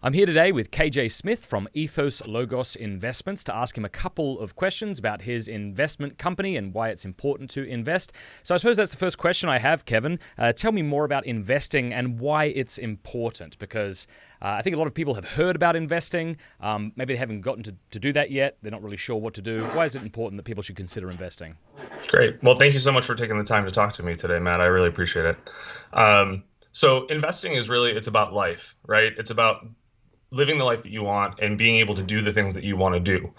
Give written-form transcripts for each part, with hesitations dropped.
I'm here today with KJ Smith from Ethos Logos Investments to ask him a couple of questions about his investment company and why it's important to invest. So I suppose that's the first question I have, Kevin. Tell me more about investing and why it's important, because I think a lot of people have heard about investing. Maybe they haven't gotten to do that yet. They're not really sure what to do. Why is it important that people should consider investing? Great. Well, thank you so much for taking the time to talk to me today, Matt. I really appreciate it. So investing is really, it's about life, right? It's about living the life that you want and being able to do the things that you want to do.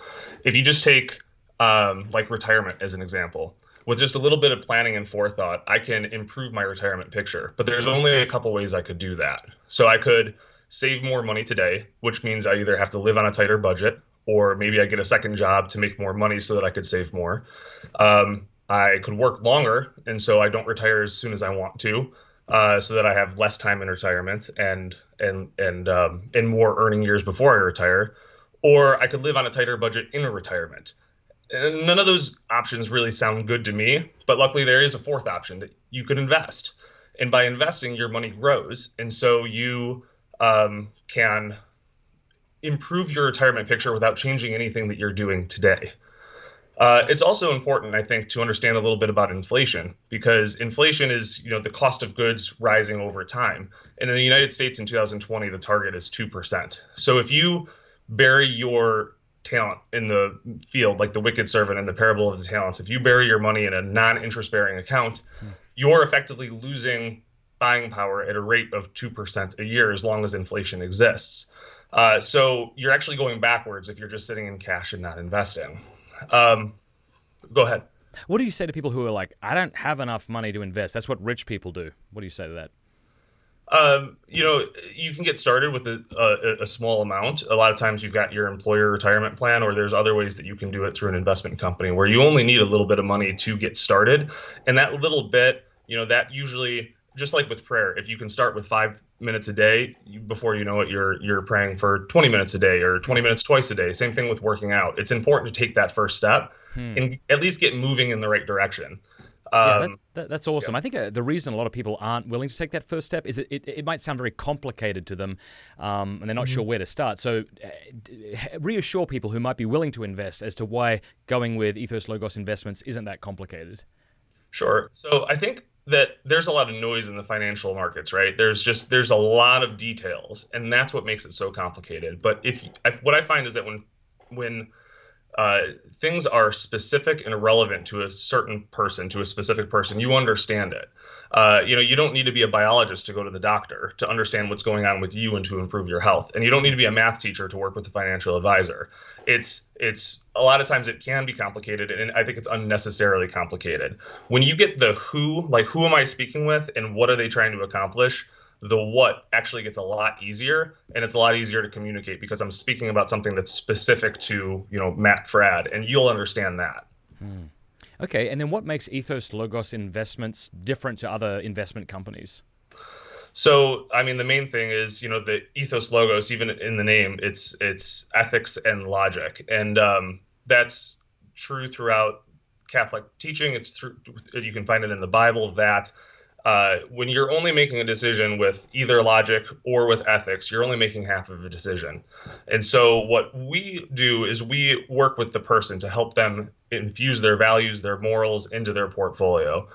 If you just take like retirement as an example, with just a little bit of planning and forethought, I can improve my retirement picture. But there's only a couple ways I could do that. So I could save more money today, which means I either have to live on a tighter budget or maybe I get a second job to make more money so that I could save more. I could work longer, and so I don't retire as soon as I want to, so that I have less time in retirement and more earning years before I retire. Or I could live on a tighter budget in a retirement. And none of those options really sound good to me, but luckily there is a fourth option that you could invest. And by investing, your money grows, and so you can improve your retirement picture without changing anything that you're doing today. It's also important, I think, to understand a little bit about inflation, because inflation is, the cost of goods rising over time. And in the United States in 2020, the target is 2%. So if you bury your talent in the field, like the wicked servant in the parable of the talents, if you bury your money in a non-interest bearing account, you're effectively losing buying power at a rate of 2% a year as long as inflation exists. So you're actually going backwards if you're just sitting in cash and not investing. Go ahead. What do you say to people who are like, I don't have enough money to invest? That's what rich people do. What do you say to that? You can get started with a small amount. A lot of times you've got your employer retirement plan, or there's other ways that you can do it through an investment company where you only need a little bit of money to get started. And that little bit, that usually, just like with prayer, if you can start with 5 minutes a day, before you know it, you're praying for 20 minutes a day or 20 minutes twice a day. Same thing with working out. It's important to take that first step and at least get moving in the right direction. Yeah, Um, that's awesome. yeah. I think the reason a lot of people aren't willing to take that first step is it might sound very complicated to them, and they're not sure where to start. So reassure people who might be willing to invest as to why going with Ethos Logos Investments isn't that complicated. Sure. So I think that there's a lot of noise in the financial markets, right? There's a lot of details, and that's what makes it so complicated. But what I find is that when things are specific and relevant to a certain person, to a specific person, you understand it. You don't need to be a biologist to go to the doctor to understand what's going on with you and to improve your health. And you don't need to be a math teacher to work with a financial advisor. It's a lot of times it can be complicated, and I think it's unnecessarily complicated. When you get the who, like who am I speaking with and what are they trying to accomplish, the what actually gets a lot easier, and it's a lot easier to communicate because I'm speaking about something that's specific to, Matt Frad, and you'll understand that. Okay, and then what makes Ethos Logos Investments different to other investment companies? So, I mean, the main thing is, the ethos logos, even in the name, it's ethics and logic, and that's true throughout Catholic teaching. It's true. You can find it in the Bible that when you're only making a decision with either logic or with ethics, you're only making half of a decision. And so what we do is we work with the person to help them infuse their values, their morals into their portfolio.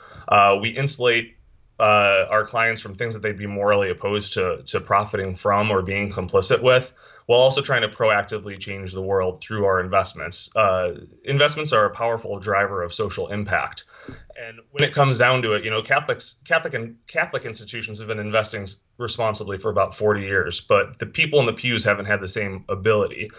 We insulate our clients from things that they'd be morally opposed to profiting from or being complicit with, while also trying to proactively change the world through our investments. Investments are a powerful driver of social impact. And when it comes down to it, Catholic institutions have been investing responsibly for about 40 years, but the people in the pews haven't had the same ability.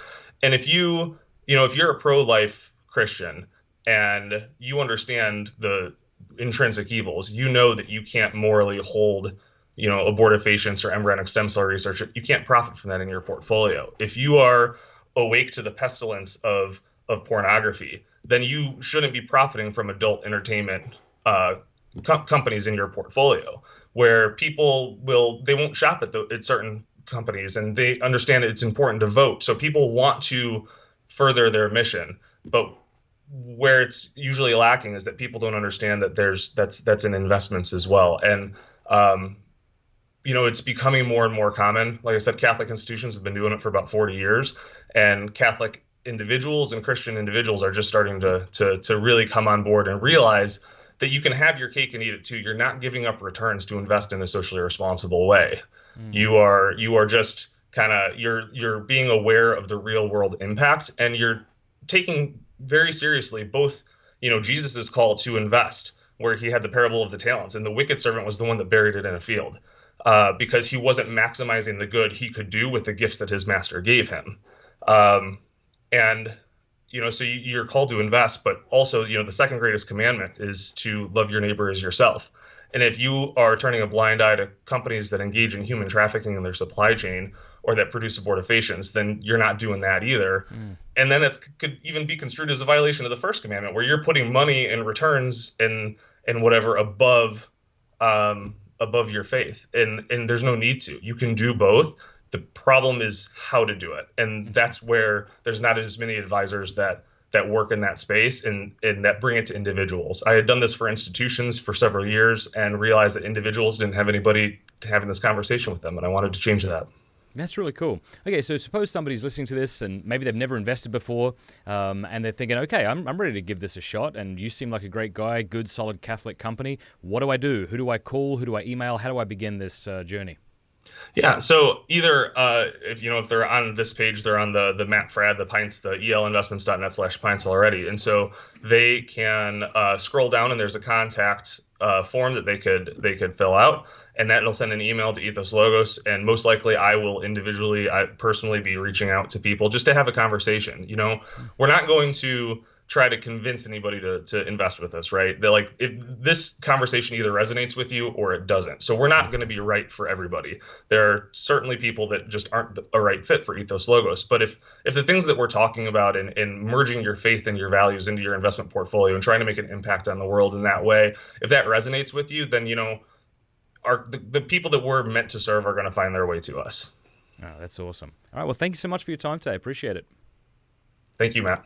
And if you're a pro-life Christian and you understand the intrinsic evils, you know that you can't morally hold, abortifacients or embryonic stem cell research. You can't profit from that in your portfolio. If you are awake to the pestilence of pornography, then you shouldn't be profiting from adult entertainment companies in your portfolio, where they won't shop at certain companies, and they understand it's important to vote. So people want to further their mission, but where it's usually lacking is that people don't understand that that's in investments as well. And it's becoming more and more common. Like I said, Catholic institutions have been doing it for about 40 years, and Catholic individuals and Christian individuals are just starting to really come on board and realize that you can have your cake and eat it too. You're not giving up returns to invest in a socially responsible way. Mm. You are just kind of you're being aware of the real world impact, and you're taking very seriously both, Jesus's call to invest, where he had the parable of the talents, and the wicked servant was the one that buried it in a field, because he wasn't maximizing the good he could do with the gifts that his master gave him. Um, and so you're called to invest, but also, the second greatest commandment is to love your neighbor as yourself. And if you are turning a blind eye to companies that engage in human trafficking in their supply chain or that produce abortifacients, then you're not doing that either. Mm. And then that could even be construed as a violation of the first commandment, where you're putting money and returns and whatever above your faith. And there's no need to. You can do both. The problem is how to do it, and Okay. that's where there's not as many advisors that work in that space and that bring it to individuals. I had done this for institutions for several years and realized that individuals didn't have anybody having this conversation with them, and I wanted to change that. That's really cool. Okay, so suppose somebody's listening to this and maybe they've never invested before, and they're thinking, okay, I'm ready to give this a shot, and you seem like a great guy, good, solid Catholic company. What do I do? Who do I call? Who do I email? How do I begin this journey? Yeah, so either if they're on this page, they're on the Matt Fradd, the Pints, the elinvestments.net/Pints already, and so they can scroll down and there's a contact form that they could fill out, and that'll send an email to Ethos Logos, and most likely I personally be reaching out to people just to have a conversation. We're not going to try to convince anybody to invest with us, right? They're like, this conversation either resonates with you or it doesn't. So we're not going to be right for everybody. There are certainly people that just aren't a right fit for Ethos Logos. But if the things that we're talking about and merging your faith and your values into your investment portfolio and trying to make an impact on the world in that way, if that resonates with you, then the people that we're meant to serve are going to find their way to us. Oh, that's awesome. All right, well, thank you so much for your time today. Appreciate it. Thank you, Matt.